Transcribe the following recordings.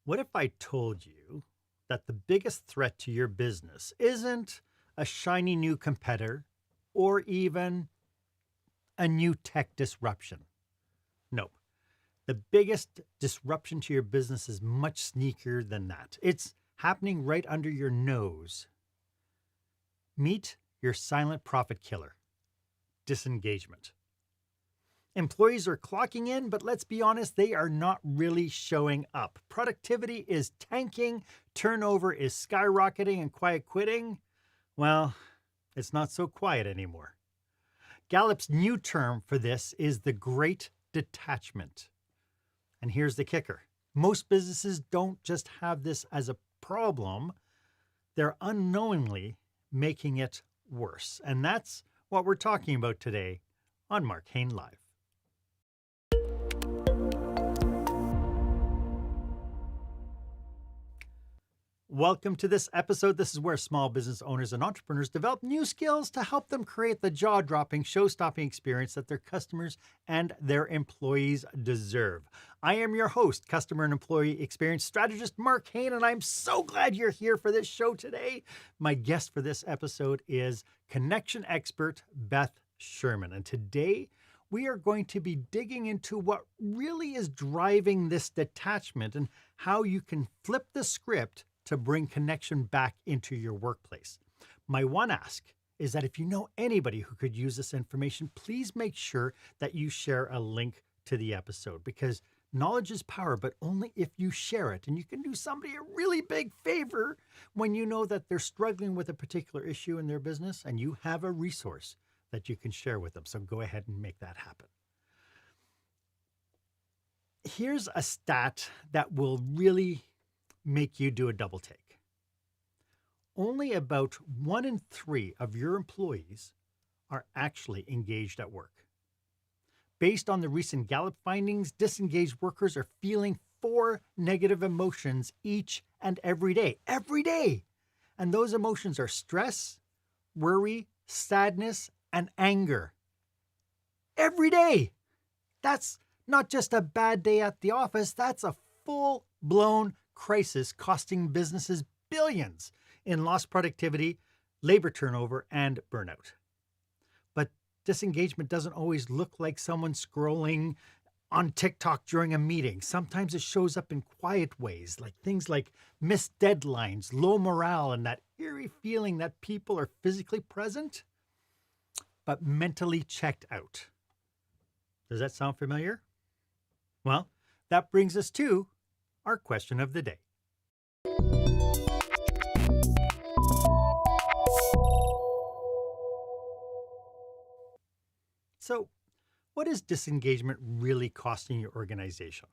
What if I told you that the biggest threat to your business isn't a shiny new competitor or even a new tech disruption? Nope. The biggest disruption to your business is much sneakier than that. It's happening right under your nose. Meet your silent profit killer, disengagement. Employees are clocking in, but let's be honest, they are not really showing up. Productivity is tanking, turnover is skyrocketing, and quiet quitting, well, it's not so quiet anymore. Gallup's new term for this is the Great Detachment. And here's the kicker. Most businesses don't just have this as a problem, they're unknowingly making it worse. And that's what we're talking about today on Marc Haine Live. Welcome to this episode. This is where small business owners and entrepreneurs develop new skills to help them create the jaw-dropping, show-stopping experience that their customers and their employees deserve. I am your host, customer and employee experience strategist Marc Haine, and I'm so glad you're here for this show today. My guest for this episode is connection expert Beth Sherman, and today we are going to be digging into what really is driving this detachment and how you can flip the script to bring connection back into your workplace. My one ask is that if you know anybody who could use this information, please make sure that you share a link to the episode, because knowledge is power, but only if you share it. And you can do somebody a really big favor when you know that they're struggling with a particular issue in their business and you have a resource that you can share with them. So go ahead and make that happen. Here's a stat that will really make you do a double take. Only about 1 in 3 of your employees are actually engaged at work. Based on the recent Gallup findings, disengaged workers are feeling 4 negative emotions each and every day. Every day! And those emotions are stress, worry, sadness, and anger. Every day! That's not just a bad day at the office, that's a full-blown crisis costing businesses billions in lost productivity, labor turnover, and burnout. But disengagement doesn't always look like someone scrolling on TikTok during a meeting. Sometimes it shows up in quiet ways, like things like missed deadlines, low morale, and that eerie feeling that people are physically present, but mentally checked out. Does that sound familiar? Well, that brings us to our question of the day. So, what is disengagement really costing your organization?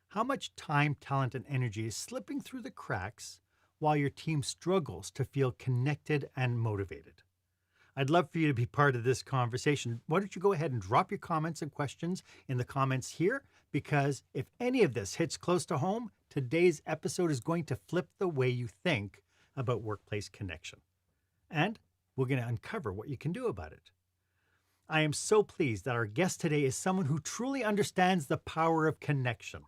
How much time, talent, and energy is slipping through the cracks while your team struggles to feel connected and motivated? I'd love for you to be part of this conversation. Why don't you go ahead and drop your comments and questions in the comments here? Because if any of this hits close to home, today's episode is going to flip the way you think about workplace connection. And we're going to uncover what you can do about it. I am so pleased that our guest today is someone who truly understands the power of connection.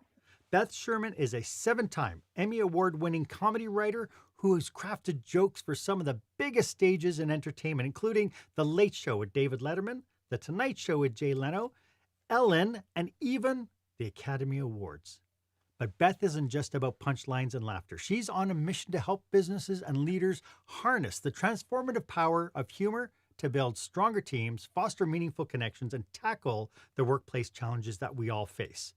Beth Sherman is a 7-time Emmy Award-winning comedy writer who has crafted jokes for some of the biggest stages in entertainment, including The Late Show with David Letterman, The Tonight Show with Jay Leno, Ellen, and even the Academy Awards. But Beth isn't just about punchlines and laughter. She's on a mission to help businesses and leaders harness the transformative power of humor to build stronger teams, foster meaningful connections, and tackle the workplace challenges that we all face.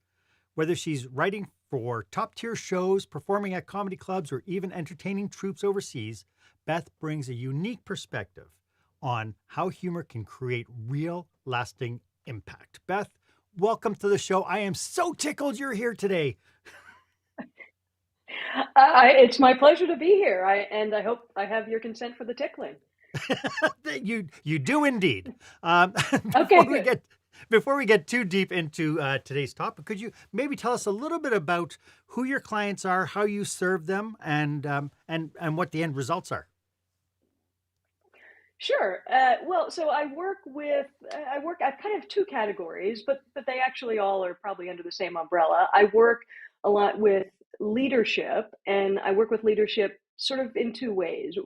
Whether she's writing for top-tier shows, performing at comedy clubs, or even entertaining troops overseas, Beth brings a unique perspective on how humor can create real, lasting impact. Beth, welcome to the show. I am so tickled you're here today. It's my pleasure to be here, and I hope I have your consent for the tickling. You do indeed. Okay, good. Before we get too deep into today's topic, could you maybe tell us a little bit about who your clients are, how you serve them, and what the end results are? Sure. So I kind of 2 categories, but they actually all are probably under the same umbrella. I work a lot with leadership, and I work with leadership sort of in two ways.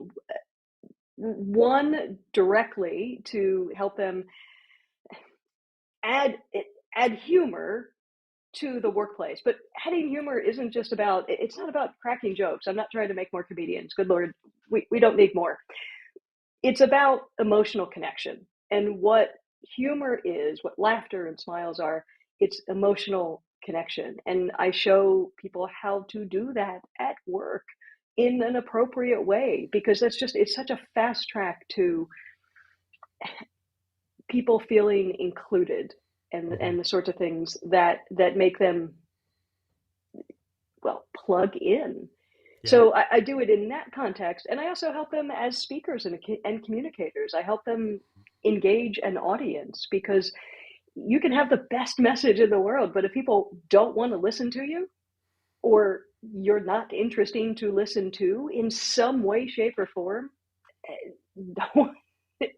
One, directly to help them add add humor to the workplace. But adding humor isn't just about, it's not about cracking jokes. I'm not trying to make more comedians. Good Lord, we don't need more. It's about emotional connection. And what humor is, what laughter and smiles are, it's emotional connection. And I show people how to do that at work in an appropriate way, because it's such a fast track to people feeling included, and the sorts of things that make them, well, plug in. Yeah. So I do it in that context, and I also help them as speakers and communicators. I help them engage an audience, because you can have the best message in the world, but if people don't want to listen to you, or you're not interesting to listen to in some way, shape, or form,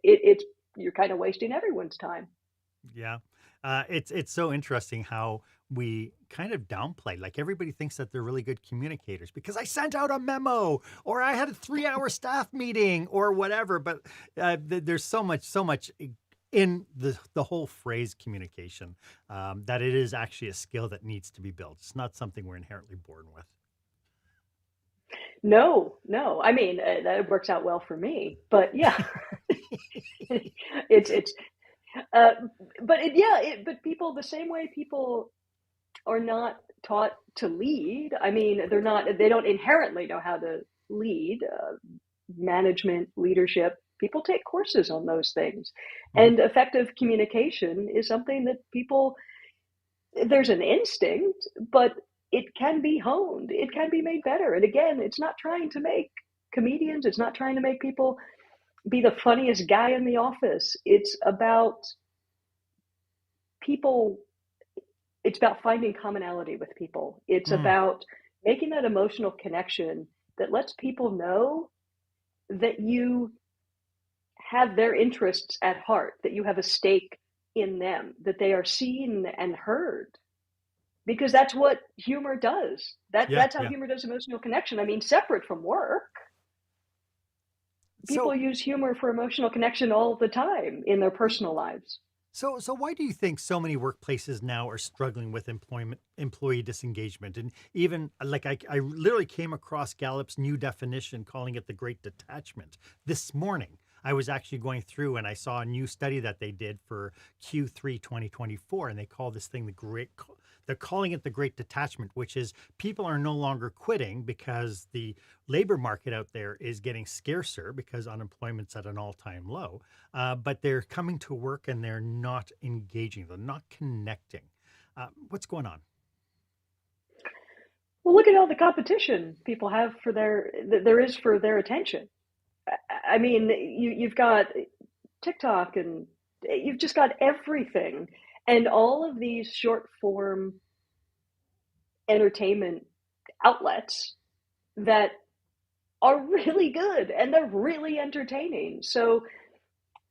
it's you're kind of wasting everyone's time. Yeah. It's so interesting how we kind of downplay, like everybody thinks that they're really good communicators because I sent out a memo or I had a 3-hour staff meeting or whatever. But there's so much in the whole phrase communication that it is actually a skill that needs to be built. It's not something we're inherently born with. No, no. I mean, that works out well for me, but yeah, it's uh, but people, the same way people are not taught to lead. I mean, they don't inherently know how to lead, management, leadership. People take courses on those things. Mhm. And effective communication is something that there's an instinct, but it can be honed. It can be made better. And again, it's not trying to make comedians, it's not trying to make people be the funniest guy in the office. People it's about finding commonality with people. It's Mm, about making that emotional connection that lets people know that you have their interests at heart, that you have a stake in them, that they are seen and heard. Because that's what humor does. yeah, That's how yeah. humor does emotional connection. I mean, separate from work, people So use humor for emotional connection all the time in their personal lives. So why do you think so many workplaces now are struggling with employee disengagement? And even like I literally came across Gallup's new definition, calling it the Great Detachment this morning. I was actually going through and I saw a new study that they did for Q3 2024, and they call this thing they're calling it the Great Detachment, which is people are no longer quitting because the labor market out there is getting scarcer because unemployment's at an all-time low, but they're coming to work and they're not engaging, they're not connecting. What's going on? Well, look at all the competition people have there is for their attention. I mean, you've got TikTok, and you've just got everything, and all of these short form entertainment outlets that are really good and they're really entertaining. So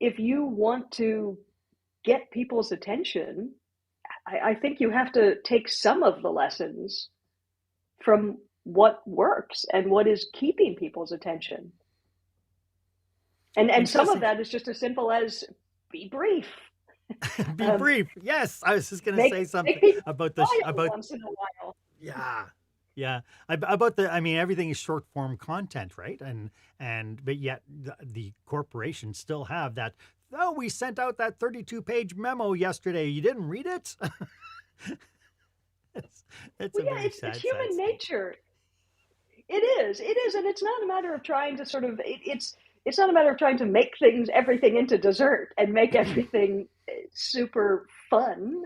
if you want to get people's attention, I think you have to take some of the lessons from what works and what is keeping people's attention. And some of Interesting. that is just as simple as be brief. Be Um, brief. Yes, I was just going to make say make something people about smile about once in a while. yeah. Yeah, about I mean, everything is short form content, right? But yet the corporations still have that. Oh, we sent out that 32-page memo yesterday. You didn't read it? it's, it's Well, a yeah, very it's sad human state. nature. It is, and it's not a matter of trying to sort of. It's not a matter of trying to make everything into dessert and make everything super fun.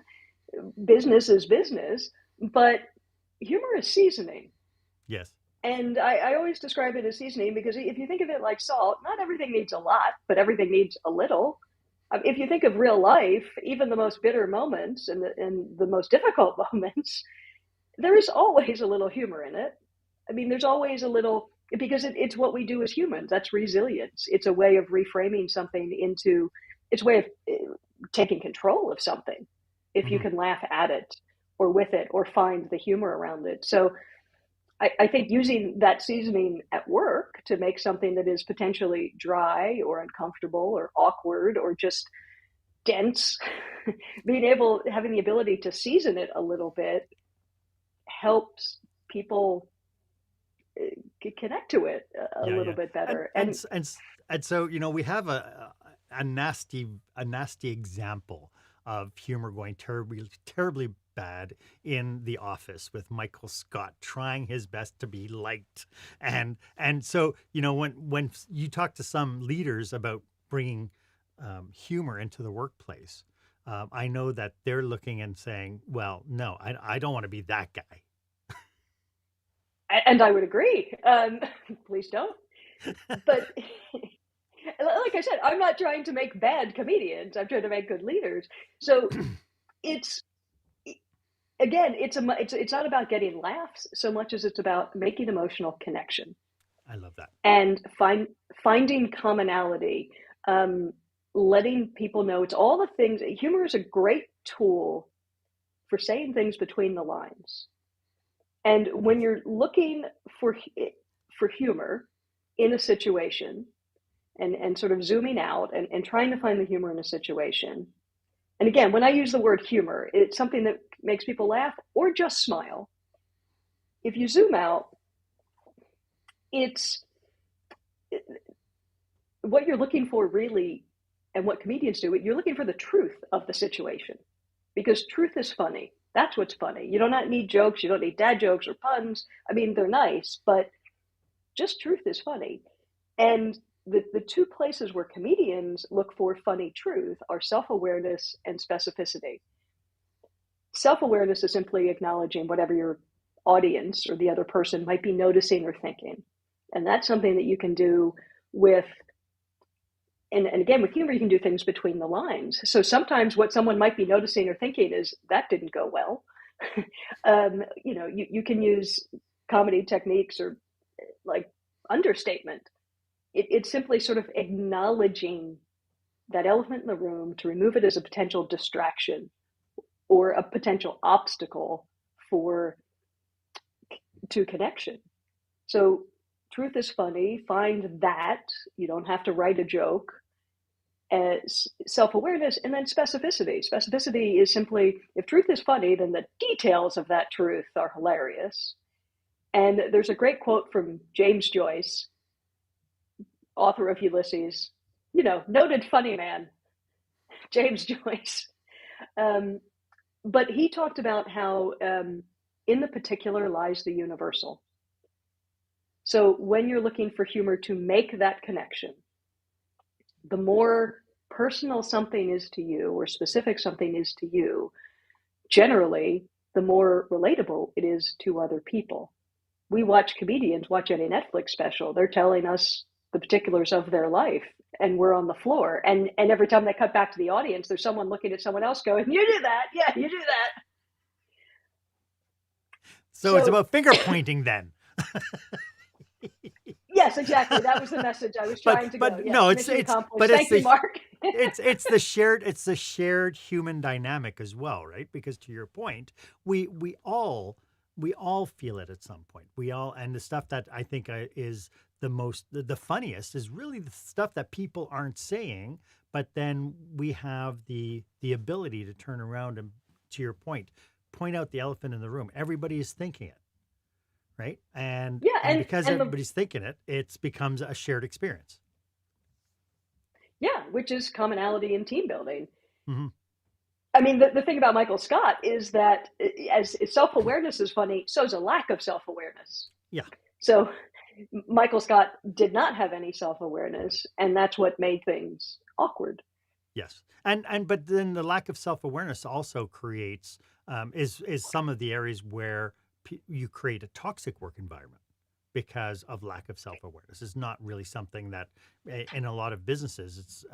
Business is business, but humor is seasoning. Yes. And I always describe it as seasoning because if you think of it like salt, not everything needs a lot, but everything needs a little. If you think of real life, even the most bitter moments and the most difficult moments, there is always a little humor in it. I mean, there's always a little, because it's what we do as humans. That's resilience. It's a way of reframing something it's a way of taking control of something. If you Hmm. can laugh at it or with it or find the humor around it. So I think using that seasoning at work to make something that is potentially dry or uncomfortable or awkward or just dense, having the ability to season it a little bit helps people connect to it a Yeah, little yeah. bit And better. and And s- and s- and so, we have a nasty example of humor going terribly bad in The Office with Michael Scott trying his best to be liked. And so, when you talk to some leaders about bringing humor into the workplace, I know that they're looking and saying, well, no, I don't want to be that guy. I would agree. Please don't. But like I said, I'm not trying to make bad comedians. I'm trying to make good leaders. So it's again, it's not about getting laughs so much as it's about making emotional connection I love that. and finding commonality, um, letting people know it's all the things. Humor is a great tool for saying things between the lines. And when you're looking for for humor in a situation and sort of zooming out and trying to find the humor in a situation. And again, when I use the word humor, it's something that makes people laugh or just smile. If you zoom out, it's what you're looking for really, and what comedians do, you're looking for the truth of the situation because truth is funny. That's what's funny. You do not need jokes. You don't need dad jokes or puns. I mean, they're nice, but just truth is funny. And the two places where comedians look for funny truth are self-awareness and specificity. Self-awareness is simply acknowledging whatever your audience or the other person might be noticing or thinking. And that's something that you can do with, and again, with humor, you can do things between the lines. So sometimes what someone might be noticing or thinking is, that didn't go well. You can use comedy techniques or like understatement. It's simply sort of acknowledging that elephant in the room to remove it as a potential distraction or a potential obstacle to connection. So truth is funny. Find that. You don't have to write a joke. As self-awareness, and then specificity. Specificity is simply, if truth is funny, then the details of that truth are hilarious. And there's a great quote from James Joyce, author of Ulysses, noted funny man, James Joyce. But he talked about how in the particular lies the universal. So when you're looking for humor to make that connection, the more personal something is to you or specific something is to you, generally, the more relatable it is to other people. We watch comedians watch any Netflix special. They're telling us the particulars of their life, and we're on the floor. And every time they cut back to the audience, there's someone looking at someone else going, "You do that? Yeah, you do that." So it's So about finger pointing then. yes, exactly. That was the message I was but trying to go. but no, Yes, it's mission it's accomplished. but it's Thank you, the Mark. it's the shared human dynamic as well, right? Because to your point, we all feel it at some point. We all, and the stuff that I think is the funniest is really the stuff that people aren't saying, but then we have the ability to turn around and, to your point out the elephant in the room. Everybody is thinking it, right? And Yeah, and because and the everybody's thinking it, it becomes a shared experience. yeah, which is commonality in team building. Hmm. I mean, the thing about Michael Scott is that as self awareness is funny, so is a lack of self awareness. Yeah. So Michael Scott did not have any self awareness, and that's what made things awkward. Yes. And but then the lack of self-awareness also creates is some of the areas where you create a toxic work environment because of lack of self-awareness. It's not really something that in a lot of businesses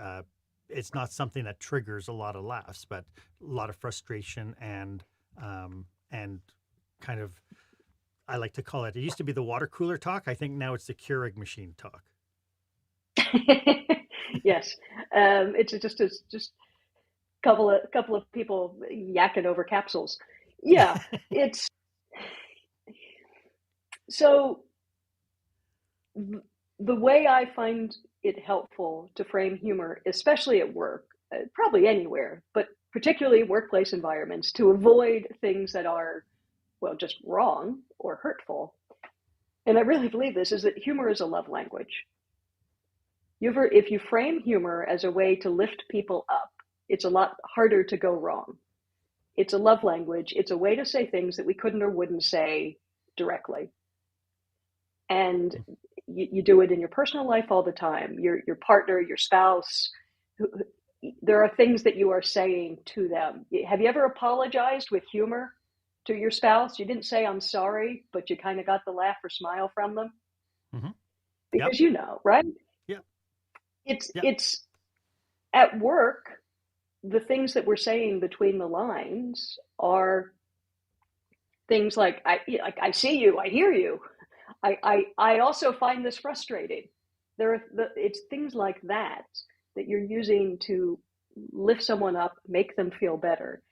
it's not something that triggers a lot of laughs, but a lot of frustration and kind of, I like to call it. It used to be the water cooler talk. I think now it's the Keurig machine talk. Yes, it's just couple of people yakking over capsules. Yeah, it's So the way I find it helpful to frame humor, especially at work, probably anywhere, but particularly workplace environments, to avoid things that are, well, just wrong or hurtful. And I really believe this is that humor is a love language. If you frame humor as a way to lift people up, it's a lot harder to go wrong. It's a love language. It's a way to say things that we couldn't or wouldn't say directly. And you do it in your personal life all the time. Your partner, your spouse, there are things that you are saying to them. Have you ever apologized with humor to your spouse? You didn't say I'm sorry, but you kind of got the laugh or smile from them. Mm-hmm. Because Yep. right? Yep. It's at work, the things that we're saying between the lines are things like I see you, I hear you. I also find this frustrating. It's things like that you're using to lift someone up, make them feel better.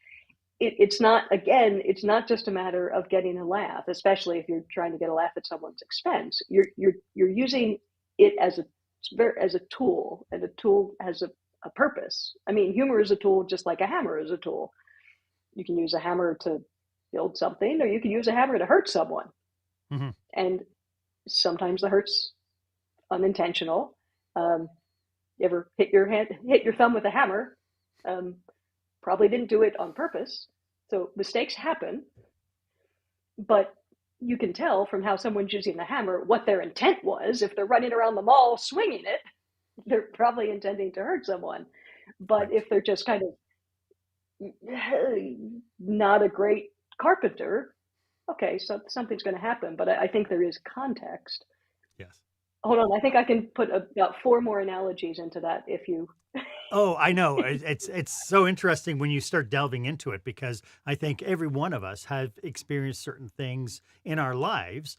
It's not just a matter of getting a laugh, especially if you're trying to get a laugh at someone's expense. You're using it as a tool, and a tool has a purpose. I mean, humor is a tool just like a hammer is a tool. You can use a hammer to build something, or you can use a hammer to hurt someone. Mm-hmm. And sometimes the hurt's unintentional. You ever hit your thumb with a hammer? Probably didn't do it on purpose. So mistakes happen, but you can tell from how someone's using the hammer what their intent was. If they're running around the mall swinging it, they're probably intending to hurt someone. But if they're just kind of not a great carpenter, okay, so something's going to happen. But I think there is context. Yes. Hold on, I think I can put about 4 more analogies into that if you... Oh, I know. It's so interesting when you start delving into it, because I think every one of us have experienced certain things in our lives.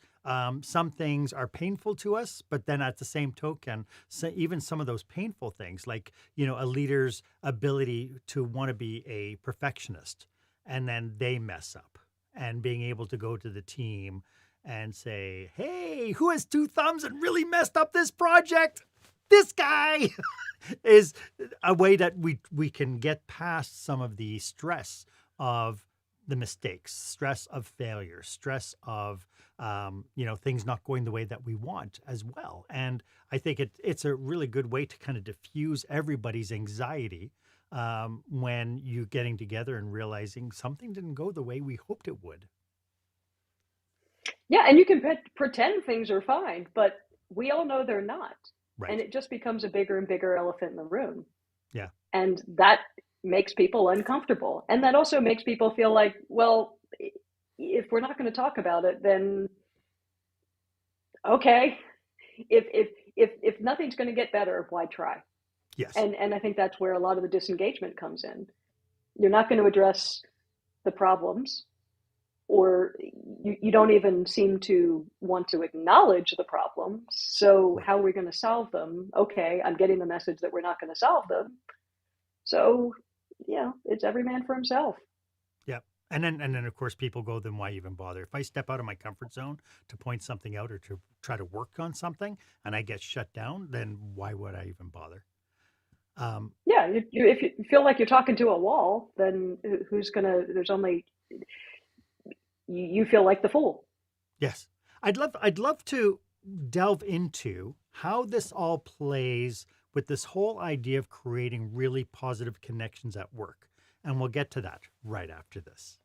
Some things are painful to us, but then at the same token, even some of those painful things, like, a leader's ability to want to be a perfectionist, and then they mess up, and being able to go to the team and say, hey, who has 2 thumbs and really messed up this project? This guy. Is a way that we can get past some of the stress of the mistakes, stress of failure, stress of things not going the way that we want as well. And I think it's a really good way to kind of diffuse everybody's anxiety when you're getting together and realizing something didn't go the way we hoped it would. Yeah, and you can pretend things are fine, but we all know they're not. Right. And it just becomes a bigger and bigger elephant in the room. Yeah. And that makes people uncomfortable. And that also makes people feel like, well, if we're not going to talk about it, then okay. If nothing's going to get better, why try? Yes. And I think that's where a lot of the disengagement comes in. You're not going to address the problems, or you don't even seem to want to acknowledge the problem. So how are we going to solve them? Okay, I'm getting the message that we're not going to solve them. So, it's every man for himself. Yeah. And then of course people go, then why even bother? If I step out of my comfort zone to point something out or to try to work on something and I get shut down, then why would I even bother? If you feel like you're talking to a wall, then there's only... You feel like the fool. Yes. I'd love to delve into how this all plays with this whole idea of creating really positive connections at work. And we'll get to that right after this.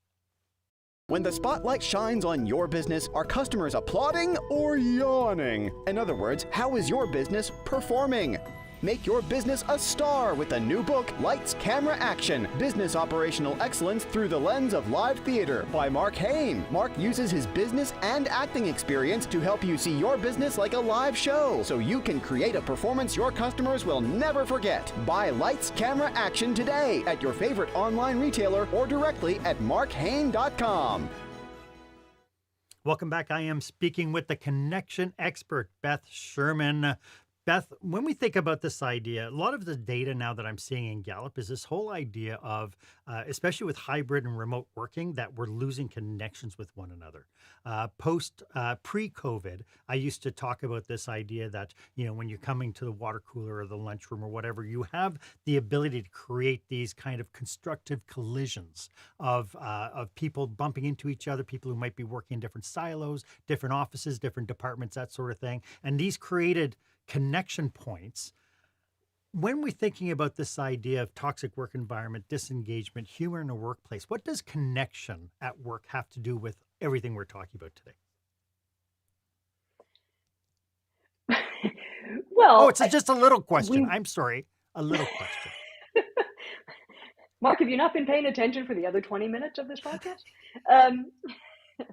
When the spotlight shines on your business, are customers applauding or yawning? In other words, how is your business performing? Make your business a star with the new book, Lights, Camera, Action, Business Operational Excellence Through the Lens of Live Theater by Marc Haine. Marc uses his business and acting experience to help you see your business like a live show, so you can create a performance your customers will never forget. Buy Lights, Camera, Action today at your favorite online retailer or directly at marchaine.com. Welcome back. I am speaking with the connection expert, Beth Sherman. Beth, when we think about this idea, a lot of the data now that I'm seeing in Gallup is this whole idea of, especially with hybrid and remote working, that we're losing connections with one another. Pre-COVID, I used to talk about this idea that, when you're coming to the water cooler or the lunchroom or whatever, you have the ability to create these kind of constructive collisions of people bumping into each other, people who might be working in different silos, different offices, different departments, that sort of thing. And these created connection points. When we're thinking about this idea of toxic work environment, disengagement, humor in the workplace, what does connection at work have to do with everything we're talking about today? Well, it's just a little question. we I'm sorry, a little question. Mark, have you not been paying attention for the other 20 minutes of this podcast? Um,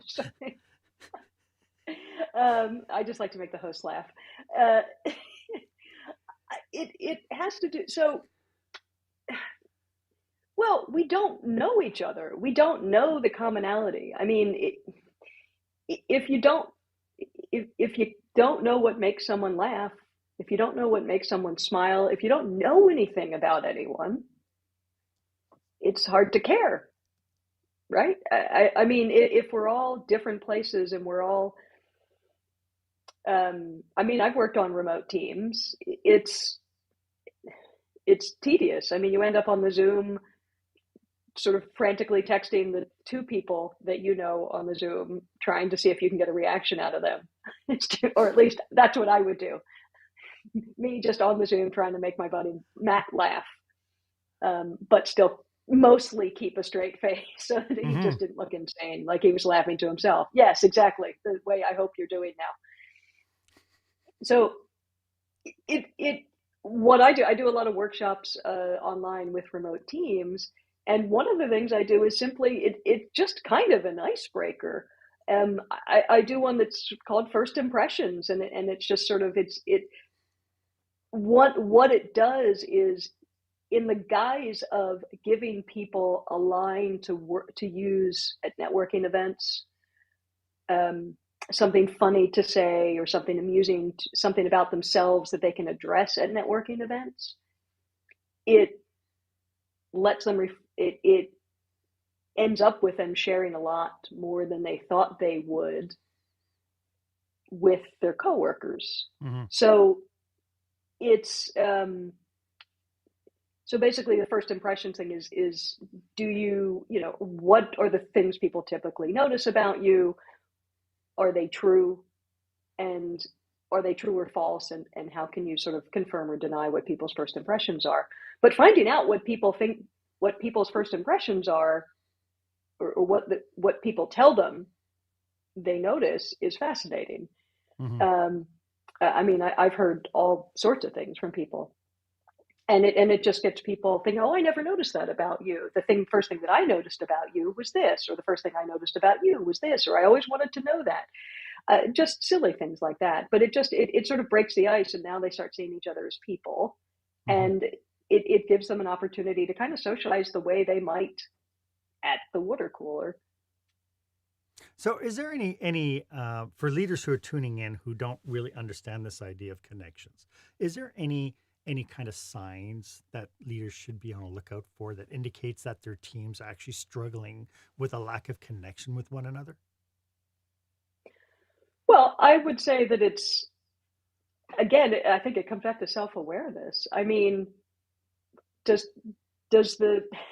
sorry. I just like to make the host laugh. Uh, it has to do so. Well, we don't know each other. We don't know the commonality. I mean, if you don't if you don't know what makes someone laugh, if you don't know what makes someone smile, if you don't know anything about anyone, it's hard to care, right? I mean, if we're all different places and we're all, I mean, I've worked on remote teams. It's tedious. I mean, you end up on the Zoom, sort of frantically texting the two people that you know on the Zoom, trying to see if you can get a reaction out of them, or at least that's what I would do. Me just on the Zoom trying to make my buddy Matt laugh, but still mostly keep a straight face so that he Mm-hmm. just didn't look insane, like he was laughing to himself. Yes, exactly the way I hope you're doing now. So it what I do a lot of workshops online with remote teams, and one of the things I do is simply it's just kind of an icebreaker. I do one that's called First Impressions, and it's just sort of what it does is, in the guise of giving people a line to use at networking events, something funny to say or something amusing, something about themselves that they can address at networking events, it lets them it ends up with them sharing a lot more than they thought they would with their coworkers. Mm-hmm. So it's so basically the first impression thing is do you what are the things people typically notice about you? Are they true? And are they true or false? And how can you sort of confirm or deny what people's first impressions are? But finding out what people think, what people's first impressions are, or what people tell them they notice, is fascinating. Mm-hmm. I mean, I've heard all sorts of things from people, and it just gets people thinking, oh, I never noticed that about you. First thing that I noticed about you was this, or the first thing I noticed about you was this, or I always wanted to know that. Just silly things like that. But it sort of breaks the ice, and now they start seeing each other as people, Mm-hmm. and it gives them an opportunity to kind of socialize the way they might at the water cooler. So, is there any for leaders who are tuning in who don't really understand this idea of connections? Is there any kind of signs that leaders should be on the lookout for that indicates that their teams are actually struggling with a lack of connection with one another? Well, I would say that it's, again, I think it comes back to self-awareness. I mean, does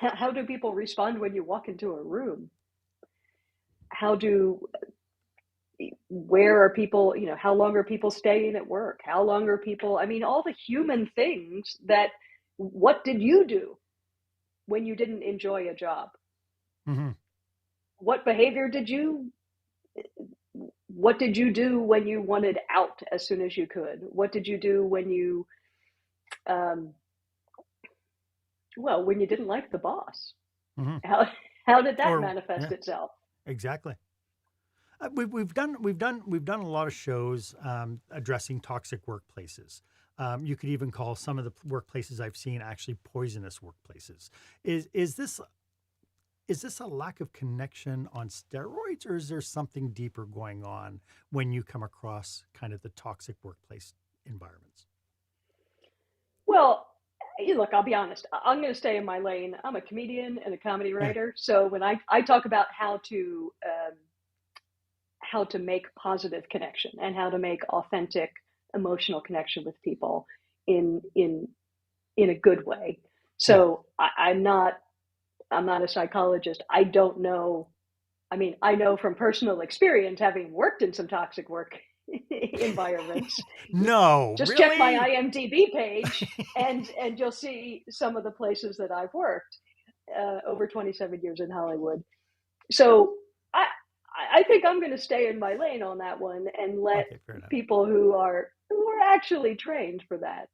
how do people respond when you walk into a room? Where are people, how long are people staying at work? How long are people, I mean, all the human things that, what did you do when you didn't enjoy a job? Mm-hmm. What did you do when you wanted out as soon as you could? What did you do when you, when you didn't like the boss? Mm-hmm. How did that Or manifest yeah, itself? exactly. We've done a lot of shows addressing toxic workplaces. You could even call some of the workplaces I've seen actually poisonous workplaces. Is this a lack of connection on steroids, or is there something deeper going on when you come across kind of the toxic workplace environments? Well, look, I'll be honest. I'm going to stay in my lane. I'm a comedian and a comedy Yeah. writer. So when I talk about how to make positive connection and how to make authentic emotional connection with people in a good way. Yeah. So I'm not a psychologist. I don't know. I mean, I know from personal experience, having worked in some toxic work environments. No, Just check my really? IMDb page, and you'll see some of the places that I've worked over 27 years in Hollywood. So I think I'm going to stay in my lane on that one and let Okay, fair enough. people who are actually trained for that.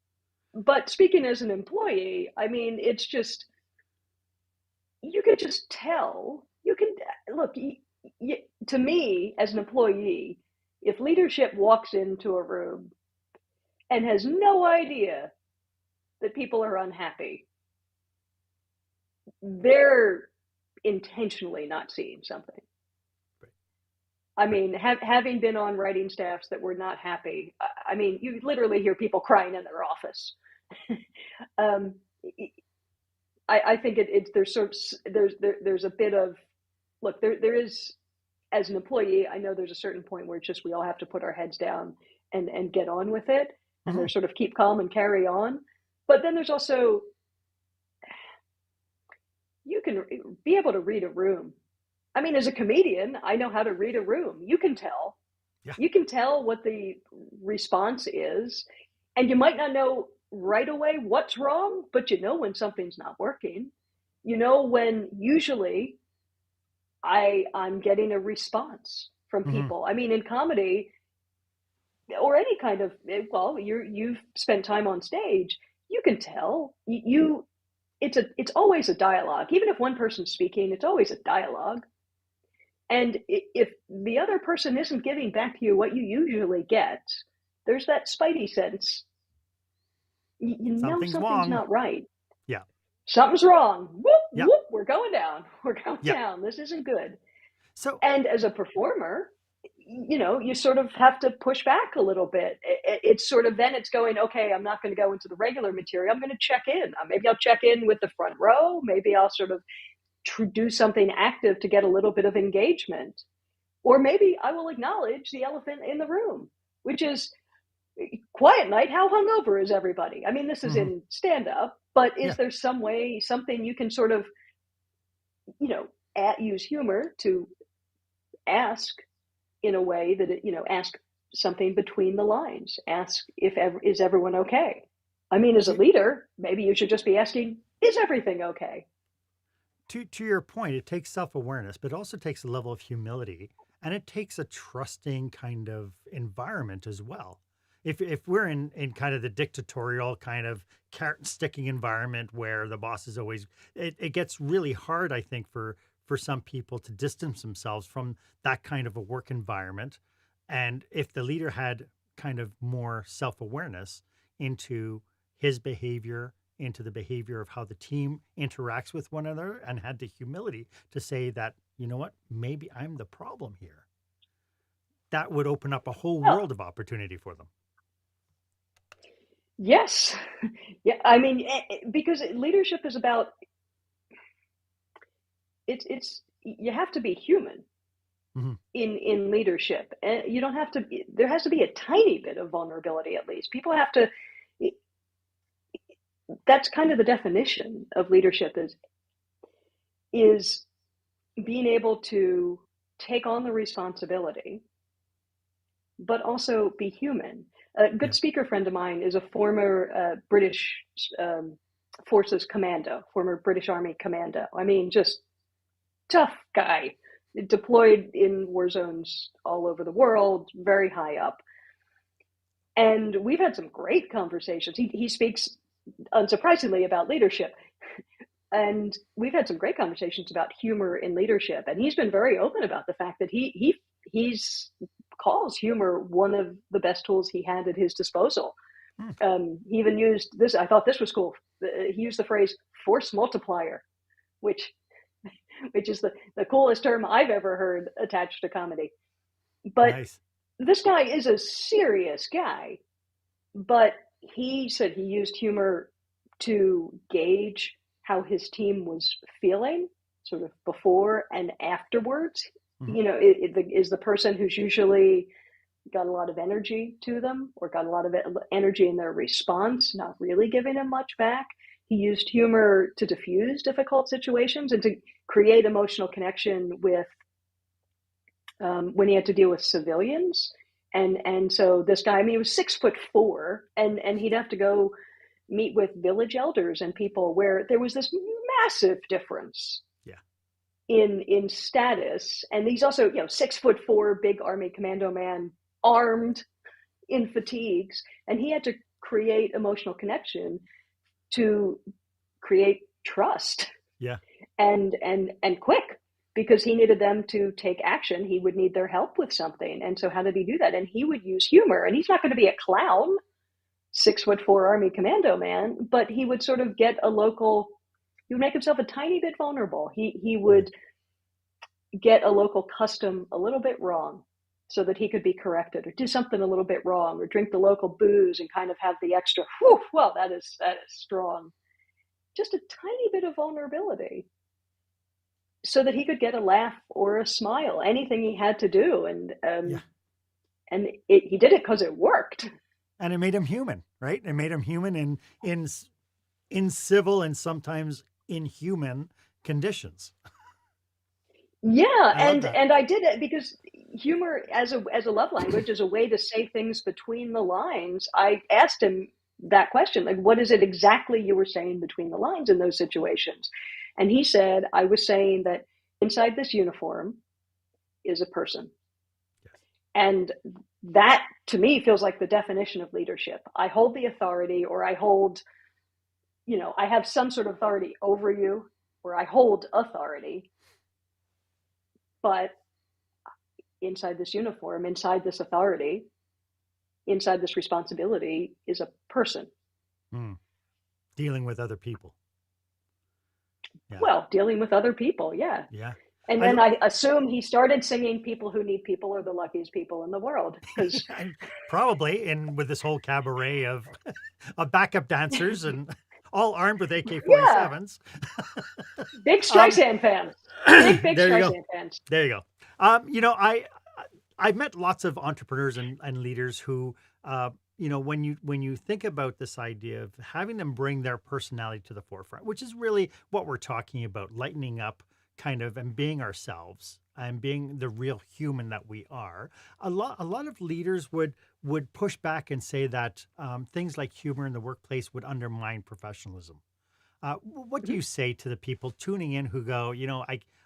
But speaking as an employee, I mean, it's just, you can just tell. You can look, to me as an employee, if leadership walks into a room and has no idea that people are unhappy, they're intentionally not seeing something. Right. I mean, having been on writing staffs that were not happy, I mean, you literally hear people crying in their office. I think there's a bit of, look, there is, as an employee, I know there's a certain point where it's just, we all have to put our heads down and get on with it, and there's sort of keep calm and carry on. But then there's also, you can be able to read a room. I mean, as a comedian, I know how to read a room. You can tell. Yeah. You can tell what the response is, and you might not know right away what's wrong, but you know when something's not working. You know when usually I'm getting a response from people. I mean, in comedy or any kind of, well, you've spent time on stage, you can tell. It's always a dialogue. Even if one person's speaking, it's always a dialogue. And if the other person isn't giving back to you what you usually get, there's that spidey sense. You know something's not right. Yeah. Something's wrong. Whoop, Yeah. whoop, we're going down. We're going Yeah. down. This isn't good. So, And as a performer, you sort of have to push back a little bit. It's sort of, then it's going, okay, I'm not going to go into the regular material. I'm going to check in. Maybe I'll check in with the front row. Maybe I'll sort of do something active to get a little bit of engagement. Or maybe I will acknowledge the elephant in the room, which is, quiet night, how hungover is everybody? I mean, this is in stand-up, but is there some way, something you can sort of, use humor to ask in a way that ask something between the lines. Ask is everyone okay? I mean, as a leader, maybe you should just be asking, is everything okay? To your point, it takes self-awareness, but it also takes a level of humility, and it takes a trusting kind of environment as well. If we're in kind of the dictatorial kind of carrot and sticking environment where the boss is always, it gets really hard, I think, for some people to distance themselves from that kind of a work environment. And if the leader had kind of more self-awareness into his behavior, into the behavior of how the team interacts with one another, and had the humility to say that, you know what, maybe I'm the problem here, that would open up a whole world of opportunity for them. Yes. Yeah. I mean, because leadership is about, you have to be human in leadership. And you don't have to, there has to be a tiny bit of vulnerability, at least. People have to, that's kind of the definition of leadership, is being able to take on the responsibility, but also be human. A good speaker friend of mine is a former British Forces commando, former British Army commando. I mean, just tough guy, deployed in war zones all over the world, very high up. And we've had some great conversations. He speaks, unsurprisingly, about leadership. And we've had some great conversations about humor in leadership. And he's been very open about the fact that he's calls humor one of the best tools he had at his disposal. He even used this, I thought this was cool. He used the phrase force multiplier, which is the coolest term I've ever heard attached to comedy. But This guy is a serious guy, but he said he used humor to gauge how his team was feeling, sort of before and afterwards. Mhm. You know, is the person who's usually got a lot of energy to them or got a lot of energy in their response, not really giving them much back. He used humor to diffuse difficult situations and to create emotional connection with when he had to deal with civilians. And so this guy, I mean, he was 6'4", and he'd have to go meet with village elders and people where there was this massive difference Yeah. in status. And he's also, 6'4", big army commando man, armed, in fatigues, and he had to create emotional connection to create trust. Yeah. And quick, because he needed them to take action. He would need their help with something. And so how did he do that? And he would use humor, and he's not going to be a clown, 6'4" army commando man, but he would sort of get he would make himself a tiny bit vulnerable. He would get a local custom a little bit wrong so that he could be corrected, or do something a little bit wrong, or drink the local booze and kind of have the extra, whew, well, that is strong. Just a tiny bit of vulnerability so that he could get a laugh or a smile, anything he had to do. And he did it because it worked. And it made him human, right? It made him human in civil and sometimes inhuman conditions. Yeah, and I did it because humor as a love language, as a way to say things between the lines. I asked him that question, like, what is it exactly you were saying between the lines in those situations? And he said, I was saying that inside this uniform is a person. Yes. And that, to me, feels like the definition of leadership. I hold the authority, or I hold, I have some sort of authority over you, or I hold authority. But inside this uniform, inside this authority, inside this responsibility is a person. Dealing with other people. Yeah. Well, dealing with other people, yeah. Yeah. And then I assume he started singing "People Who Need People Are the Luckiest People in the World." Because probably, and with this whole cabaret of backup dancers and all armed with AK-47s. Yeah. Big Streisand fans. Big Streisand fans. There you go. I've met lots of entrepreneurs and leaders who, when you think about this idea of having them bring their personality to the forefront, which is really what we're talking about, lightening up kind of and being ourselves and being the real human that we are. A lot of leaders would push back and say that things like humor in the workplace would undermine professionalism. What do you say to the people tuning in who go,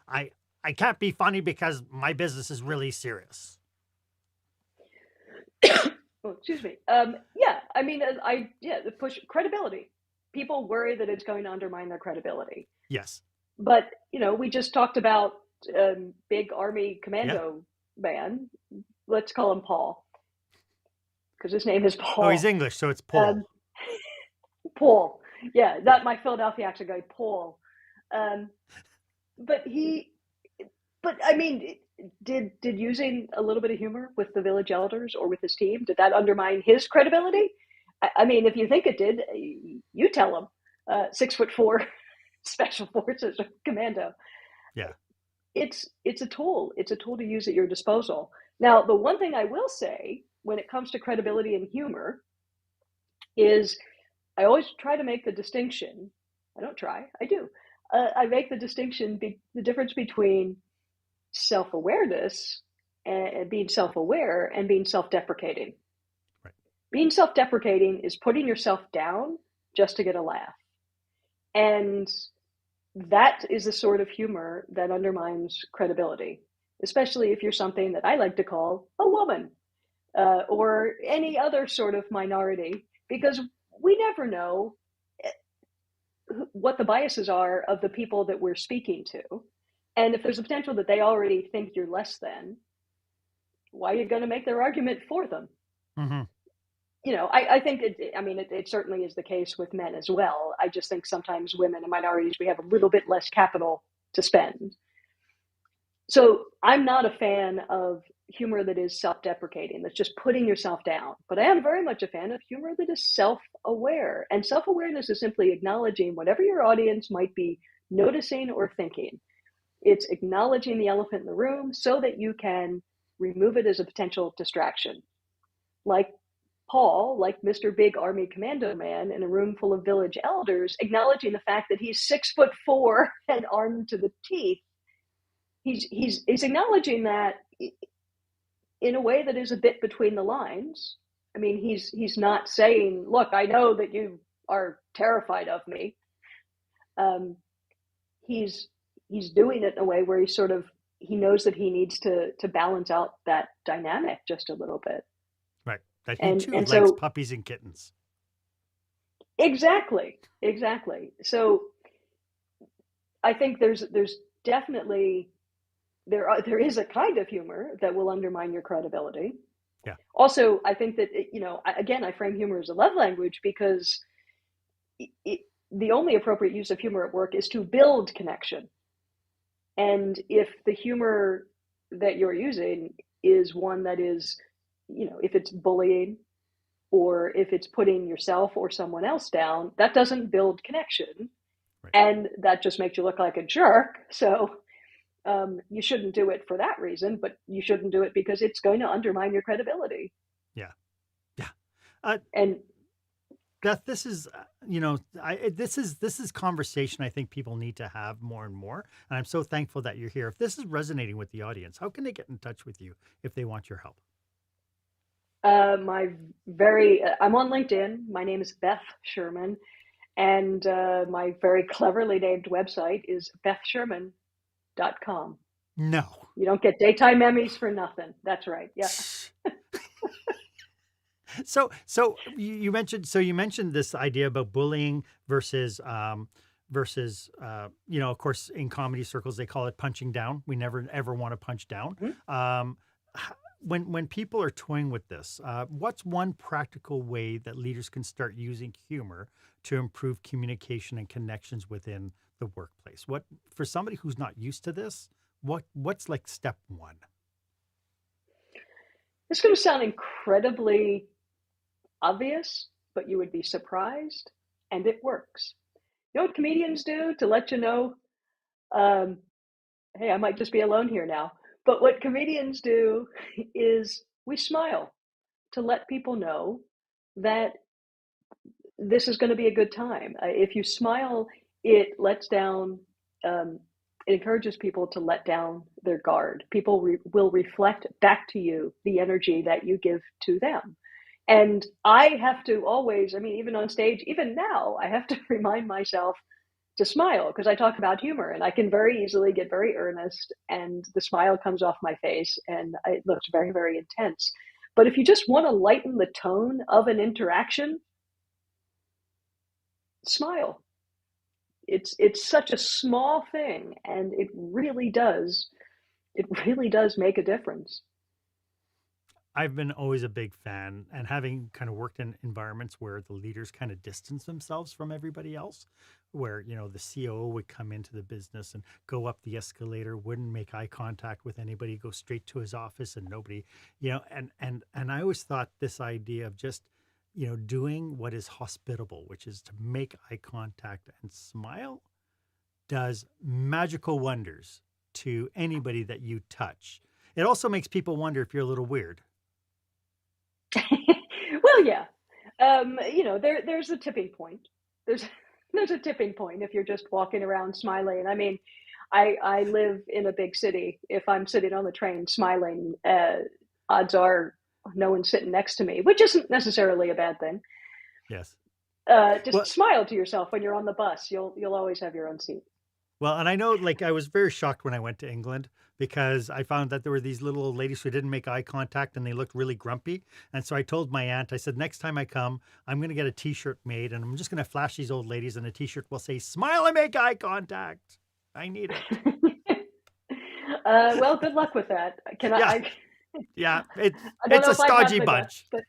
I can't be funny because my business is really serious? Oh, excuse me. Yeah, I mean, the push credibility. People worry that it's going to undermine their credibility. Yes. But, we just talked about big army commando man. Let's call him Paul, because his name is Paul. Oh, he's English, so it's Paul. Paul. Yeah, not my Philadelphia accent guy, Paul. But I mean, did using a little bit of humor with the village elders or with his team, did that undermine his credibility? I mean, if you think it did, you tell him. 6'4", special forces commando. Yeah. It's a tool. It's a tool to use at your disposal. Now, the one thing I will say when it comes to credibility and humor is I always try to make the distinction. I don't try, I do. I make the distinction, the difference between self-awareness and being self-aware and being self-deprecating. Right. Being self-deprecating is putting yourself down just to get a laugh. And that is the sort of humor that undermines credibility, especially if you're something that I like to call a woman or any other sort of minority, because we never know what the biases are of the people that we're speaking to. And if there's a potential that they already think you're less than, why are you going to make their argument for them? Mm-hmm. I think it certainly is the case with men as well. I just think sometimes women and minorities, we have a little bit less capital to spend. So I'm not a fan of humor that is self-deprecating, that's just putting yourself down. But I am very much a fan of humor that is self-aware. And self-awareness is simply acknowledging whatever your audience might be noticing or thinking. It's acknowledging the elephant in the room so that you can remove it as a potential distraction. Like Paul, like Mr. Big Army Commando Man in a room full of village elders, acknowledging the fact that he's 6'4" and armed to the teeth. He's acknowledging that in a way that is a bit between the lines. I mean, he's not saying, "Look, I know that you are terrified of me." He's doing it in a way where he knows that he needs to balance out that dynamic just a little bit. Right. That he too likes puppies and kittens. Exactly. So I think there's definitely there is a kind of humor that will undermine your credibility. Yeah. Also, I think that I frame humor as a love language because the only appropriate use of humor at work is to build connection. And if the humor that you're using is one that is, if it's bullying or if it's putting yourself or someone else down, that doesn't build connection. Right. And that just makes you look like a jerk. So you shouldn't do it for that reason, but you shouldn't do it because it's going to undermine your credibility. Yeah. And Beth, this is, this is conversation I think people need to have more and more. And I'm so thankful that you're here. If this is resonating with the audience, how can they get in touch with you if they want your help? I'm on LinkedIn. My name is Beth Sherman. And my very cleverly named website is bethsherman.com. No. You don't get daytime Emmys for nothing. That's right. Yeah. So you mentioned this idea about bullying versus of course, in comedy circles, they call it punching down. We never, ever want to punch down. Mm-hmm. When people are toying with this, what's one practical way that leaders can start using humor to improve communication and connections within the workplace? What, for somebody who's not used to this, what's like step one? It's going to sound incredibly obvious, but you would be surprised, and it works. You know what comedians do to let you know, hey, I might just be alone here now. But what comedians do is we smile to let people know that this is going to be a good time. If you smile, it lets down, it encourages people to let down their guard. People will reflect back to you the energy that you give to them. And I have to always, even on stage, even now, I have to remind myself to smile because I talk about humor and I can very easily get very earnest and the smile comes off my face and it looks very, very intense. But if you just want to lighten the tone of an interaction, smile. It's such a small thing and it really does make a difference. I've been always a big fan, and having kind of worked in environments where the leaders kind of distance themselves from everybody else, where, the COO would come into the business and go up the escalator, wouldn't make eye contact with anybody, go straight to his office and nobody, and I always thought this idea of just, doing what is hospitable, which is to make eye contact and smile, does magical wonders to anybody that you touch. It also makes people wonder if you're a little weird. Well, yeah. There's a tipping point. There's a tipping point if you're just walking around smiling. I live in a big city. If I'm sitting on the train smiling, odds are no one's sitting next to me, which isn't necessarily a bad thing. Yes. Smile to yourself when you're on the bus. You'll always have your own seat. Well, and I know, I was very shocked when I went to England because I found that there were these little old ladies who didn't make eye contact and they looked really grumpy. And so I told my aunt, I said, next time I come, I'm going to get a T-shirt made and I'm just going to flash these old ladies and a T-shirt will say, smile and make eye contact. I need it. Well, good luck with that. Yeah, it's a stodgy bunch. But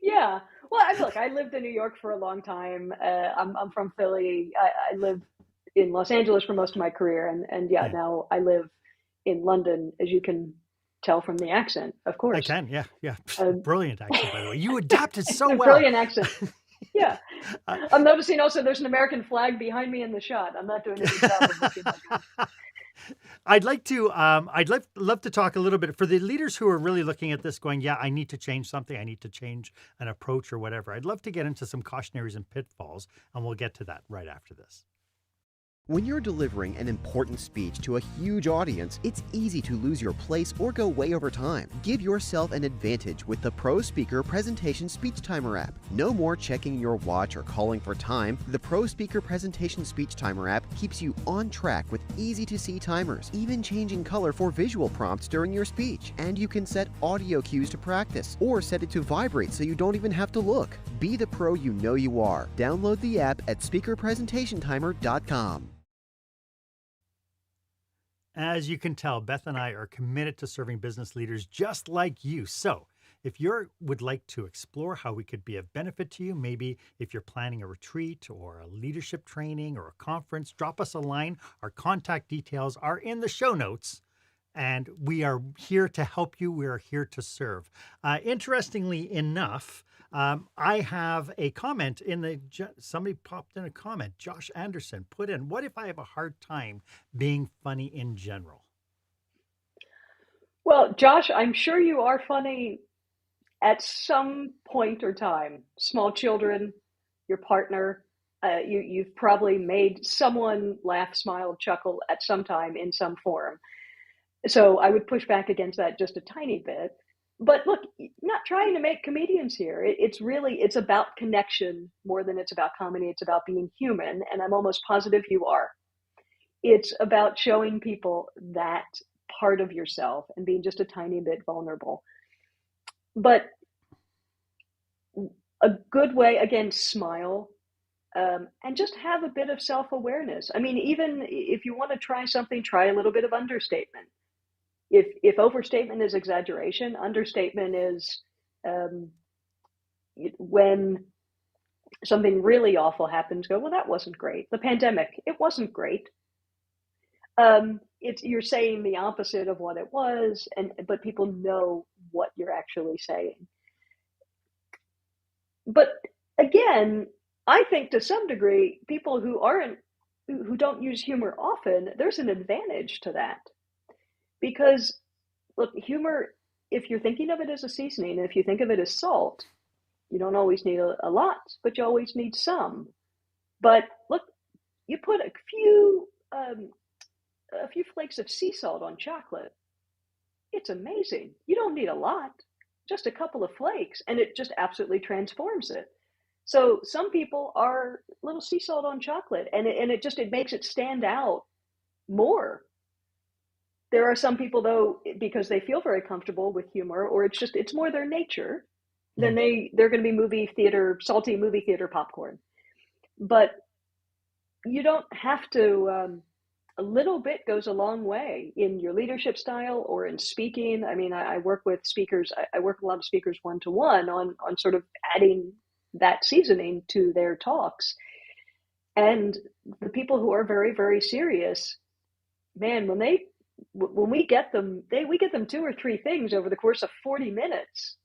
yeah. Well, I lived in New York for a long time. I'm from Philly. I lived in Los Angeles for most of my career. And now I live in London, as you can tell from the accent, of I course. can, yeah. Uh, Brilliant accent, by the way. You adapted so well. Brilliant accent. Yeah. Uh, I'm noticing also there's an American flag behind me in the shot. I'm not doing a good job of looking like that. I'd like to, love to talk a little bit for the leaders who are really looking at this going, yeah, I need to change something. I need to change an approach or whatever. I'd love to get into some cautionaries and pitfalls, and we'll get to that right after this. When you're delivering an important speech to a huge audience, it's easy to lose your place or go way over time. Give yourself an advantage with the Pro Speaker Presentation Speech Timer app. No more checking your watch or calling for time. The Pro Speaker Presentation Speech Timer app keeps you on track with easy-to-see timers, even changing color for visual prompts during your speech. And you can set audio cues to practice, or set it to vibrate so you don't even have to look. Be the pro you know you are. Download the app at speakerpresentationtimer.com. As you can tell, Beth and I are committed to serving business leaders just like you. So if you would like to explore how we could be of benefit to you, maybe if you're planning a retreat or a leadership training or a conference, drop us a line. Our contact details are in the show notes, and we are here to help you. We are here to serve. Interestingly enough, I have a comment somebody popped in a comment. Josh Anderson put in, what if I have a hard time being funny in general? Well, Josh, I'm sure you are funny at some point or time. Small children, your partner, you've probably made someone laugh, smile, chuckle at some time in some form. So I would push back against that just a tiny bit. But look, not trying to make comedians here. It's about connection more than it's about comedy. It's about being human, and I'm almost positive you are. It's about showing people that part of yourself and being just a tiny bit vulnerable. But a good way, again, smile, and just have a bit of self-awareness. I mean, even if you want to try something, try a little bit of understatement. If overstatement is exaggeration, understatement is when something really awful happens, go, well, that wasn't great. The pandemic, it wasn't great. You're saying the opposite of what it was, but people know what you're actually saying. But again, I think to some degree, people who don't use humor often, there's an advantage to that. Because, look, humor, if you're thinking of it as a seasoning, if you think of it as salt, you don't always need a lot, but you always need some. But look, you put a few flakes of sea salt on chocolate, it's amazing. You don't need a lot, just a couple of flakes, and it just absolutely transforms it. So some people are little sea salt on chocolate, and it makes it stand out more. There are some people, though, because they feel very comfortable with humor, or it's more their nature, then they're going to be salty movie theater popcorn. But you don't have to. A little bit goes a long way in your leadership style or in speaking. I mean, I work with speakers. I work with a lot of speakers one-to-one on sort of adding that seasoning to their talks. And the people who are very, very serious, man, when we get them, we get them 2 or 3 things over the course of 40 minutes.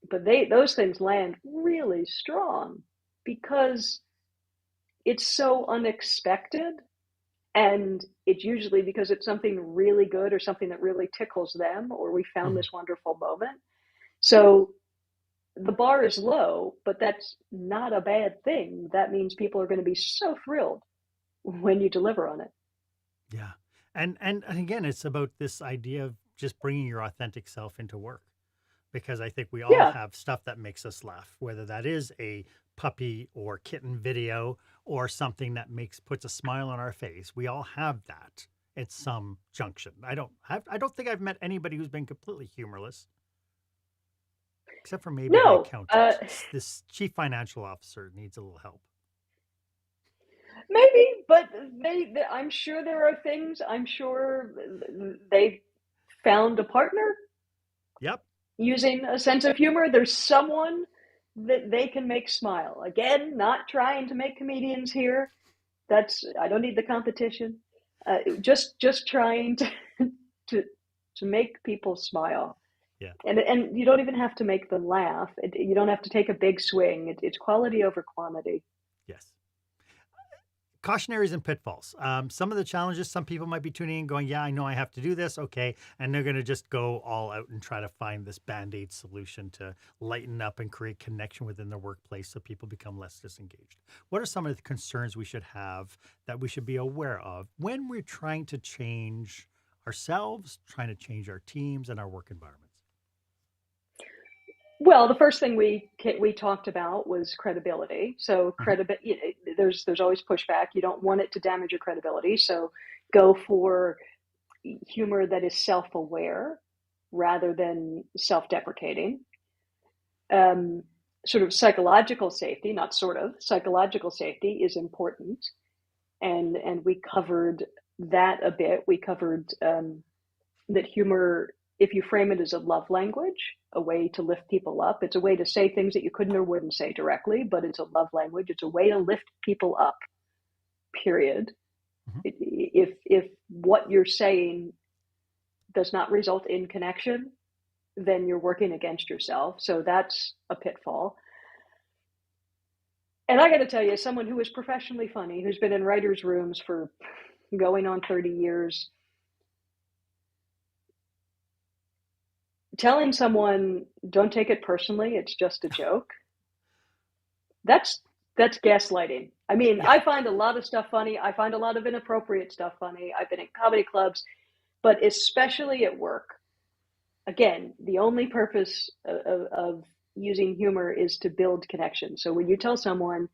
But those things land really strong because it's so unexpected. And it's usually because it's something really good or something that really tickles them, or we found this wonderful moment. So the bar is low, but that's not a bad thing. That means people are going to be so thrilled when you deliver on it. Yeah. And again, it's about this idea of just bringing your authentic self into work, because I think we all have stuff that makes us laugh, whether that is a puppy or kitten video or something that puts a smile on our face. We all have that at some junction. I don't think I've met anybody who's been completely humorless, except for maybe the accountant. This chief financial officer needs a little help. Maybe, but I'm sure there are things. I'm sure they found a partner. Yep. Using a sense of humor. There's someone that they can make smile. Again, not trying to make comedians here. I don't need the competition. Just trying to to make people smile. Yeah. And you don't even have to make them laugh. You don't have to take a big swing. It's quality over quantity. Yes. Cautionaries and pitfalls. Some of the challenges, some people might be tuning in going, yeah, I know I have to do this. Okay. And they're going to just go all out and try to find this Band-Aid solution to lighten up and create connection within their workplace so people become less disengaged. What are some of the concerns we should have that we should be aware of when we're trying to change ourselves, trying to change our teams and our work environments? Well, the first thing we talked about was credibility. So there's always pushback. You don't want it to damage your credibility. So go for humor that is self-aware rather than self-deprecating. Sort of psychological safety, not sort of, psychological safety is important. And we covered that a bit. We covered that humor, if you frame it as a love language, a way to lift people up, it's a way to say things that you couldn't or wouldn't say directly, but it's a love language. It's a way to lift people up, period. Mm-hmm. If what you're saying does not result in connection, then you're working against yourself. So that's a pitfall. And I got to tell you, as someone who is professionally funny, who's been in writers' rooms for going on 30 years, telling someone, don't take it personally, it's just a joke, that's gaslighting. I mean, yeah. I find a lot of stuff funny. I find a lot of inappropriate stuff funny. I've been in comedy clubs, but especially at work. Again, the only purpose of using humor is to build connection. So when you tell someone,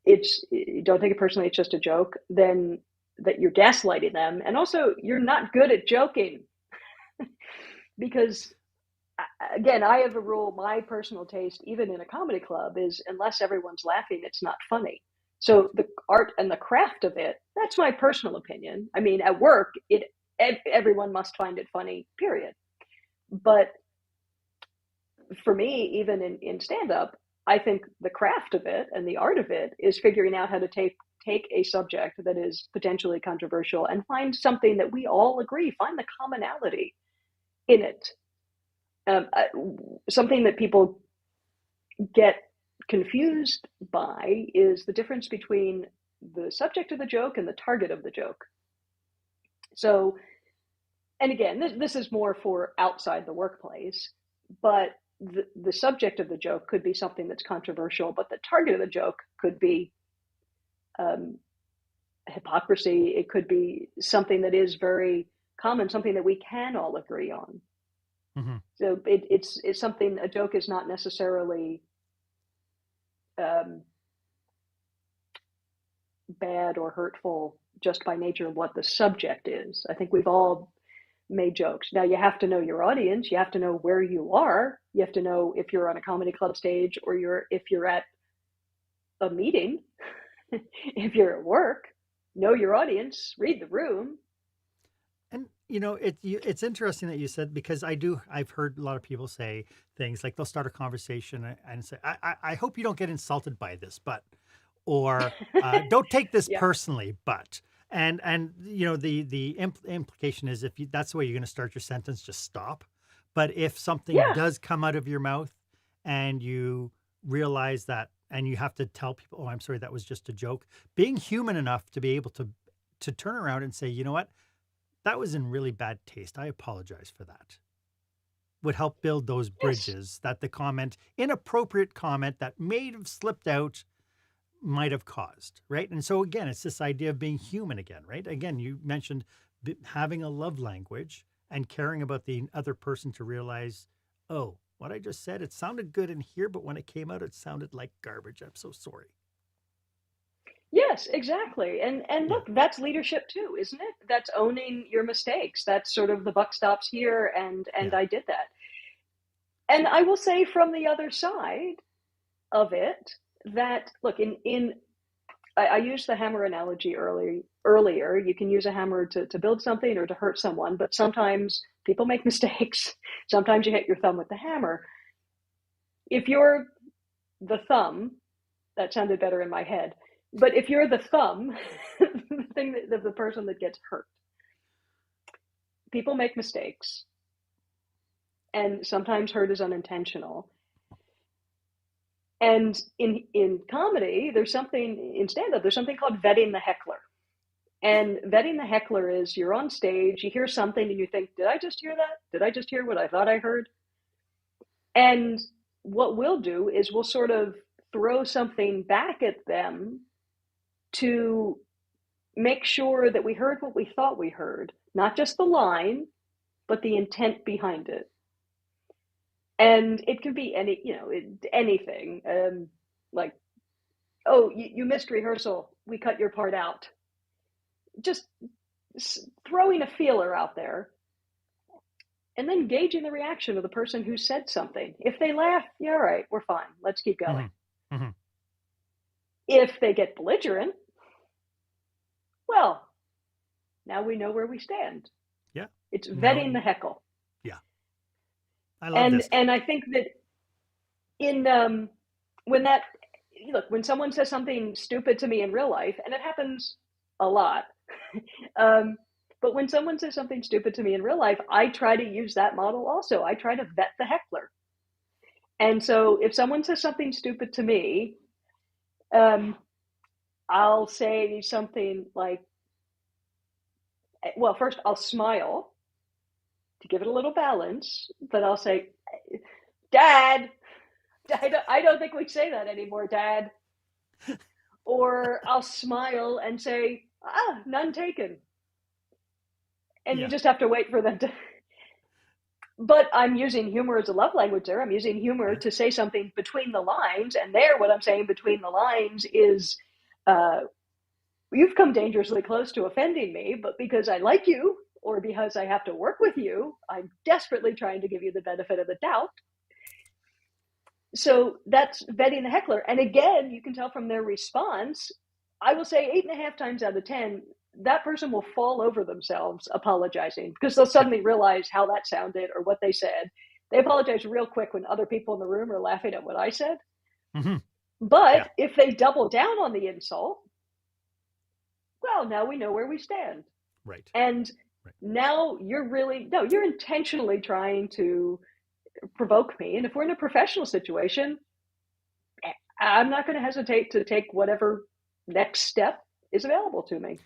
don't take it personally, it's just a joke, then that you're gaslighting them. And also, you're not good at joking. Because, again, I have a rule, my personal taste, even in a comedy club, is unless everyone's laughing, it's not funny. So the art and the craft of it, that's my personal opinion. I mean, at work, everyone must find it funny, period. But for me, even in stand-up, I think the craft of it and the art of it is figuring out how to take a subject that is potentially controversial and find something that we all agree, find the commonality in it. Something that people get confused by is the difference between the subject of the joke and the target of the joke. So, and again, this is more for outside the workplace, but the subject of the joke could be something that's controversial, but the target of the joke could be hypocrisy. It could be something that is very common, something that we can all agree on. Mm-hmm. So it's something, a joke is not necessarily bad or hurtful just by nature of what the subject is. I think we've all made jokes. Now you have to know your audience. You have to know where you are. You have to know if you're on a comedy club stage or if you're at a meeting, if you're at work, know your audience, read the room. And, it's interesting that you said, because I've heard a lot of people say things like they'll start a conversation and say, I hope you don't get insulted by this, or don't take this yeah. personally, but, and the implication is that's the way you're going to start your sentence, just stop. But if something yeah. does come out of your mouth and you realize that, and you have to tell people, oh, I'm sorry, that was just a joke, being human enough to be able to turn around and say, you know what? That was in really bad taste. I apologize for that. Would help build those bridges yes. that the inappropriate comment that may have slipped out might have caused, right? And so again, it's this idea of being human again, right? Again, you mentioned having a love language and caring about the other person to realize, oh, what I just said, it sounded good in here, but when it came out, it sounded like garbage. I'm so sorry. Yes, exactly. And look, yeah. that's leadership too, isn't it? That's owning your mistakes. That's sort of the buck stops here, and yeah. I did that. And I will say from the other side of it that, look, I used the hammer analogy earlier. You can use a hammer to build something or to hurt someone, but sometimes people make mistakes. Sometimes you hit your thumb with the hammer. If you're the thumb, that sounded better in my head. But if you're the thumb, the person that gets hurt, people make mistakes, and sometimes hurt is unintentional. And in comedy, there's something, in stand-up, there's something called vetting the heckler. And vetting the heckler is, you're on stage, you hear something and you think, did I just hear that? Did I just hear what I thought I heard? And what we'll do is we'll sort of throw something back at them to make sure that we heard what we thought we heard, not just the line, but the intent behind it. And it can be anything, like, oh, you missed rehearsal, we cut your part out. Just throwing a feeler out there, and then gauging the reaction of the person who said something. If they laugh, yeah, all right, we're fine, let's keep going. Mm-hmm. If they get belligerent, well, now we know where we stand. Yeah. It's vetting the heckle. Yeah. I love this. And I think that when someone says something stupid to me in real life, and it happens a lot, but when someone says something stupid to me in real life, I try to use that model also. I try to vet the heckler. And so if someone says something stupid to me, I'll say something like, well, first I'll smile to give it a little balance, but I'll say, Dad, I don't think we say that anymore, Dad. Or I'll smile and say, none taken. And you just have to wait for them to. But I'm using humor as a love language there. I'm using humor to say something between the lines. And there, what I'm saying between the lines is, you've come dangerously close to offending me, but because I like you, or because I have to work with you, I'm desperately trying to give you the benefit of the doubt. So that's vetting the heckler. And again, you can tell from their response, I will say 8.5 times out of 10, that person will fall over themselves apologizing, because they'll suddenly realize how that sounded or what they said. They apologize real quick when other people in the room are laughing at what I said. Mm-hmm. But if they double down on the insult, well, now we know where we stand. Right. And now you're intentionally trying to provoke me. And if we're in a professional situation, I'm not going to hesitate to take whatever next step is available to me.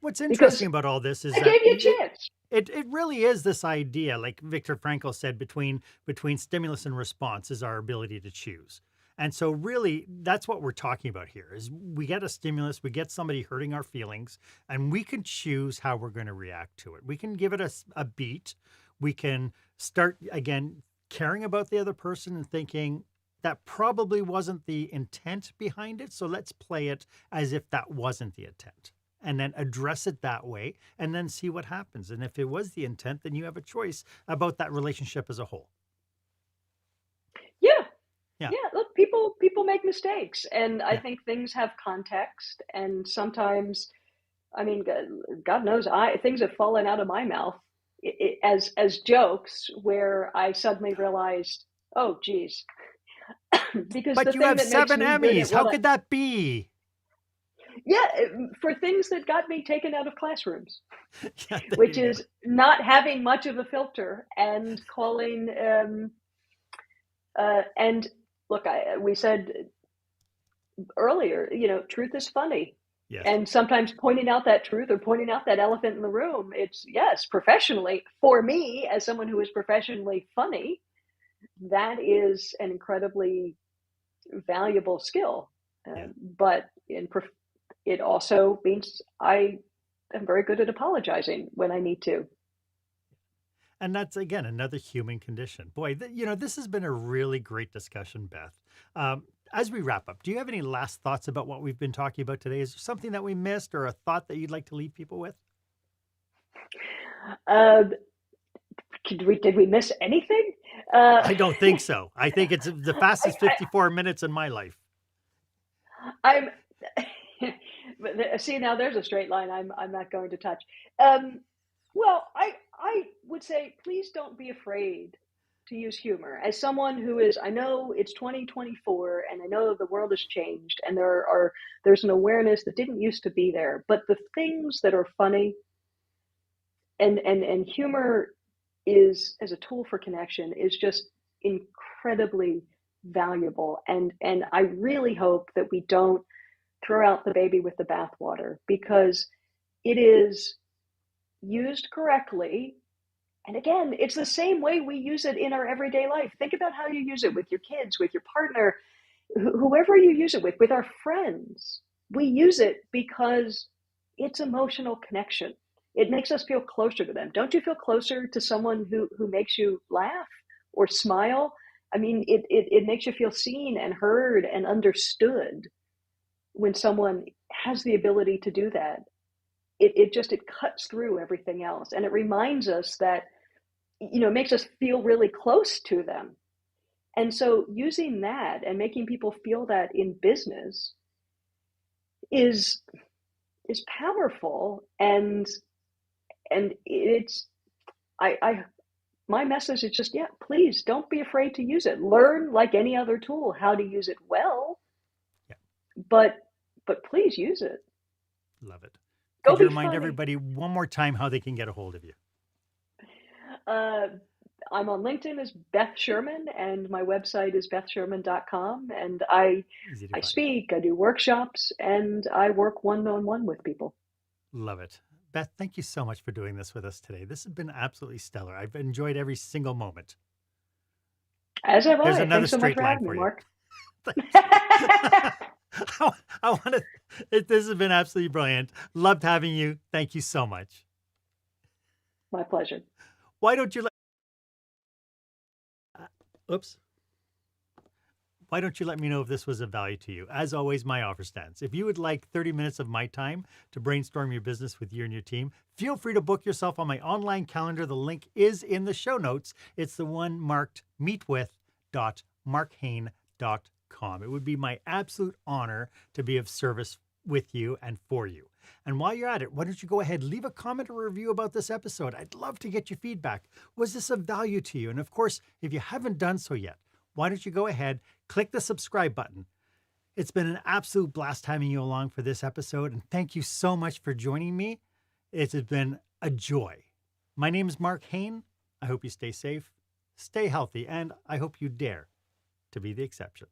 What's interesting about all this is I gave you a chance. It really is this idea, like Viktor Frankl said, between stimulus and response is our ability to choose. And so really, that's what we're talking about here, is we get a stimulus, we get somebody hurting our feelings, and we can choose how we're going to react to it. We can give it a beat. We can start, again, caring about the other person and thinking that probably wasn't the intent behind it, so let's play it as if that wasn't the intent. And then address it that way, and then see what happens. And if it was the intent, then you have a choice about that relationship as a whole. Yeah, look, people make mistakes, and I think things have context, and sometimes, I mean, God knows, things have fallen out of my mouth as jokes where I suddenly realized, oh, geez. Because but you have 7 Emmys. How could that be? Yeah, for things that got me taken out of classrooms, which is not having much of a filter and calling. And look, we said earlier, truth is funny. Yes. And sometimes pointing out that truth or pointing out that elephant in the room, it's, yes, professionally, for me, as someone who is professionally funny, that is an incredibly valuable skill. But it also means I am very good at apologizing when I need to. And that's, again, another human condition. Boy, this has been a really great discussion, Beth. As we wrap up, do you have any last thoughts about what we've been talking about today? Is there something that we missed or a thought that you'd like to leave people with? Did we miss anything? I don't think so. I think it's the fastest 54 minutes in my life. See, now there's a straight line I'm not going to touch. Well, I would say, please don't be afraid to use humor. As someone who is, I know it's 2024, and I know the world has changed, and there's an awareness that didn't used to be there. But the things that are funny, And humor is, as a tool for connection, is just incredibly valuable. And I really hope that we don't throw out the baby with the bathwater, because it is used correctly. And again, it's the same way we use it in our everyday life. Think about how you use it with your kids, with your partner, whoever you use it with our friends. We use it because it's emotional connection. It makes us feel closer to them. Don't you feel closer to someone who makes you laugh or smile? I mean, it makes you feel seen and heard and understood when someone has the ability to do that. It cuts through everything else. And it reminds us that, it makes us feel really close to them. And so using that and making people feel that in business is powerful. And it's, my message is just, yeah, please don't be afraid to use it. Learn, like any other tool, how to use it well. Yeah. But please use it. Love it. Go Could you be remind funny. everybody one more time how they can get a hold of you? I'm on LinkedIn as Beth Sherman, and my website is bethsherman.com. And I Easy to find. speak, I do workshops, and I work one-on-one with people. Love it. Beth, thank you so much for doing this with us today. This has been absolutely stellar. I've enjoyed every single moment. As have There's I. another Thanks so much straight for line having for me, you. Mark. I want to. This has been absolutely brilliant. Loved having you. Thank you so much. My pleasure. Why don't you let? Oops. Why don't you let me know if this was of value to you? As always, my offer stands. If you would like 30 minutes of my time to brainstorm your business with you and your team, feel free to book yourself on my online calendar. The link is in the show notes. It's the one marked meetwith.marchaine.com. It would be my absolute honor to be of service with you and for you. And while you're at it, why don't you go ahead, leave a comment or review about this episode? I'd love to get your feedback. Was this of value to you? And of course, if you haven't done so yet, why don't you go ahead, click the subscribe button. It's been an absolute blast having you along for this episode, and thank you so much for joining me. It has been a joy. My name is Marc Haine. I hope you stay safe, stay healthy, and I hope you dare to be the exception.